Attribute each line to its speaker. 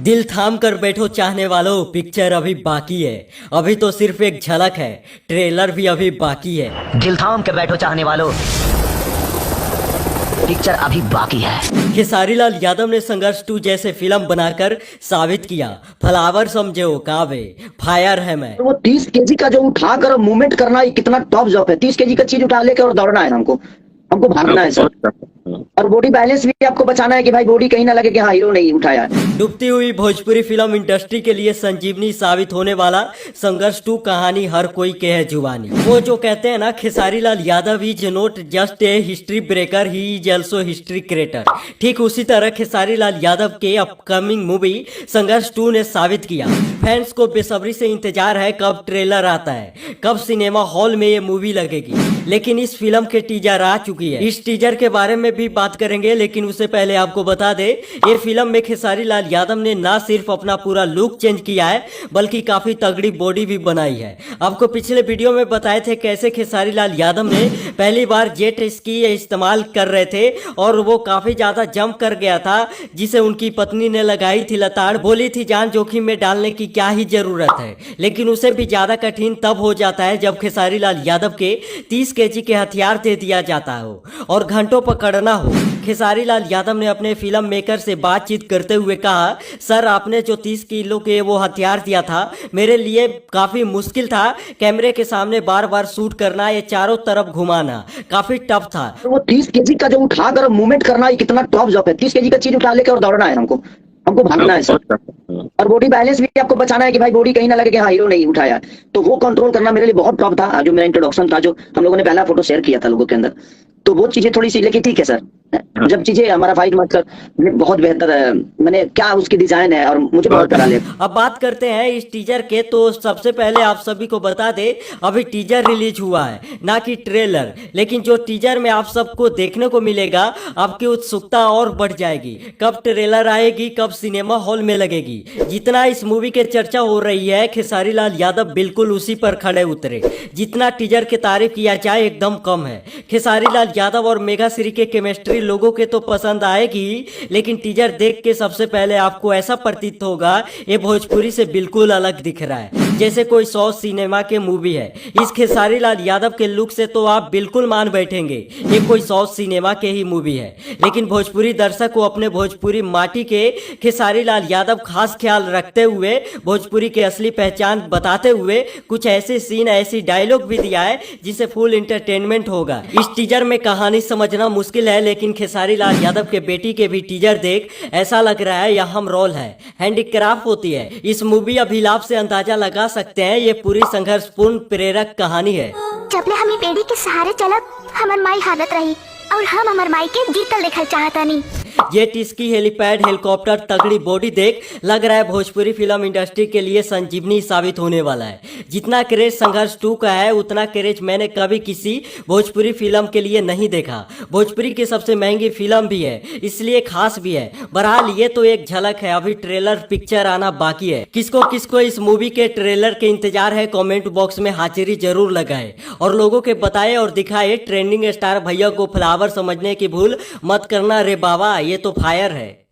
Speaker 1: दिल थाम कर बैठो चाहने वालों, पिक्चर अभी बाकी है। अभी तो सिर्फ एक झलक है, ट्रेलर भी अभी बाकी है।
Speaker 2: दिल थाम के बैठो चाहने वालों, पिक्चर अभी बाकी है।
Speaker 1: खेसारी लाल यादव ने संघर्ष 2 जैसे फिल्म बनाकर साबित किया, फ्लावर समझे हो कावे, फायर है मैं।
Speaker 3: वो 30 केजी का जो उठा कर मूवमेंट करना, ये कितना टॉप जॉब है। 30 केजी का चीज उठा लेकर और दौड़ना है हमको भागना है सर। और बॉडी बैलेंस भी आपको बचाना है कि भाई बॉडी कहीं ना लगे कि हाँ हीरो नहीं उठाया है।
Speaker 1: डूबती हुई भोजपुरी फिल्म इंडस्ट्री के लिए संजीवनी साबित होने वाला संघर्ष 2 कहानी हर कोई के है जुबानी। वो जो कहते हैं ना, Khesari Lal Yadav is not just a history breaker, he is also history creator. ठीक उसी तरह खेसारी लाल यादव के अपकमिंग मूवी संघर्ष 2 ने साबित किया। फैंस को बेसब्री से इंतजार है कब ट्रेलर आता है, कब सिनेमा हॉल में ये मूवी लगेगी। लेकिन इस फिल्म के टीजर आ चुकी है, इस टीजर के बारे में भी बात करेंगे। लेकिन उससे पहले आपको बता दे, ये फिल्म में खेसारी लाल यादव ने ना सिर्फ अपना पूरा लुक चेंज किया है, बल्कि काफी तगड़ी बॉडी भी बनाई है। आपको पिछले वीडियो में बताए थे कैसे खेसारी लाल यादव ने पहली बार जेट स्की इस्तेमाल कर रहे थे और वो काफी ज्यादा जंप कर गया था, जिसे उनकी पत्नी ने लगाई थी लताड़, बोली थी जान जोखिम में डालने की क्या ही जरूरत है। लेकिन उसे भी ज्यादा कठिन तब हो जाता है जब खेसारी लाल यादव के 30 केजी के हथियार दे दिया जाता हो और घंटों पकड़ना हो। खेसारी लाल यादव ने अपने फिल्म मेकर से बातचीत करते हुए कहा, सर आपने जो 30 किलो के वो हथियार दिया था, मेरे लिए काफी मुश्किल था। कैमरे के सामने बार बार शूट करना, ये चारों तरफ घुमाना काफी टफ था।
Speaker 3: वो 30 केजी का जो उठा कर मूवमेंट करना, ये कितना टॉप जॉब है। 30 केजी का चीज उठा लेकर और दौड़ना है हमको भागना है सर। और बॉडी बैलेंस भी आपको बचाना है कि भाई बॉडी कहीं ना लगे कि हाँ हीरो नहीं उठाया। तो वो कंट्रोल करना मेरे लिए बहुत टॉप था। जो मेरा इंट्रोडक्शन था, जो हम लोगों ने पहला फोटो शेयर किया था लोगों के अंदर, तो वो चीजें थोड़ी सी, लेकिन ठीक है सर, जब चीजें हमारा फाइट मतलब बहुत बेहतर है। मैंने क्या उसकी डिजाइन है और मुझे बहुत करा ले।
Speaker 1: अब बात करते हैं इस टीजर के। तो सबसे पहले आप सभी को बता दे, अभी टीजर रिलीज हुआ है, ना कि ट्रेलर। लेकिन जो टीजर में आप सबको देखने को मिलेगा, आपकी उत्सुकता और बढ़ जाएगी। कब ट्रेलर आएगी, कब सिनेमा हॉल में लगेगी। जितना इस मूवी के चर्चा हो रही है, खेसारी लाल यादव बिल्कुल उसी पर खड़े उतरे। जितना टीजर की तारीफ किया जाए एकदम कम है। खेसारी लाल यादव और मेगा श्री के केमिस्ट्री लोगों के तो पसंद आएगी, लेकिन टीजर देख के सबसे पहले आपको ऐसा प्रतीत होगा ये भोजपुरी से बिल्कुल अलग दिख रहा है, जैसे कोई 100 सिनेमा के मूवी है। इस खेसारी लाल यादव के लुक से तो आप बिल्कुल मान बैठेंगे ये कोई 100 सिनेमा के ही मूवी है। लेकिन भोजपुरी दर्शक को अपने भोजपुरी माटी के खेसारी लाल यादव खास ख्याल रखते हुए, भोजपुरी की असली पहचान बताते हुए कुछ ऐसे सीन, ऐसी डायलॉग भी दिया है जिसे फुल इंटरटेनमेंट होगा। इस टीजर में कहानी समझना मुश्किल है, लेकिन खेसारी लाल यादव के बेटी के भी टीजर देख ऐसा लग रहा है यह हम रोल है, हैंडीक्राफ्ट होती है। इस मूवी अभिलाप से अंदाजा लगा सकते हैं ये पूरी संघर्षपूर्ण प्रेरक कहानी है।
Speaker 4: जबले हमी पेड़ी के सहारे चलत हमर माई हालत रही और हम हमर माई के जीतल देखल चाहता नहीं।
Speaker 1: जेट स्की, हेलीपैड, हेलीकॉप्टर, तगड़ी बॉडी देख लग रहा है भोजपुरी फिल्म इंडस्ट्री के लिए संजीवनी साबित होने वाला है। जितना क्रेज संघर्ष 2 का है, उतना क्रेज मैंने कभी किसी भोजपुरी फिल्म के लिए नहीं देखा। भोजपुरी की सबसे महंगी फिल्म भी है, इसलिए खास भी है। बहरहाल ये तो एक झलक है, अभी ट्रेलर पिक्चर आना बाकी है। किसको किसको इस मूवी के ट्रेलर के इंतजार है, कमेंट बॉक्स में हाजिरी जरूर लगाए और लोगों के बताए और दिखाए। ट्रेंडिंग स्टार भैया को फ्लावर समझने की भूल मत करना रे बाबा, ये तो फायर है।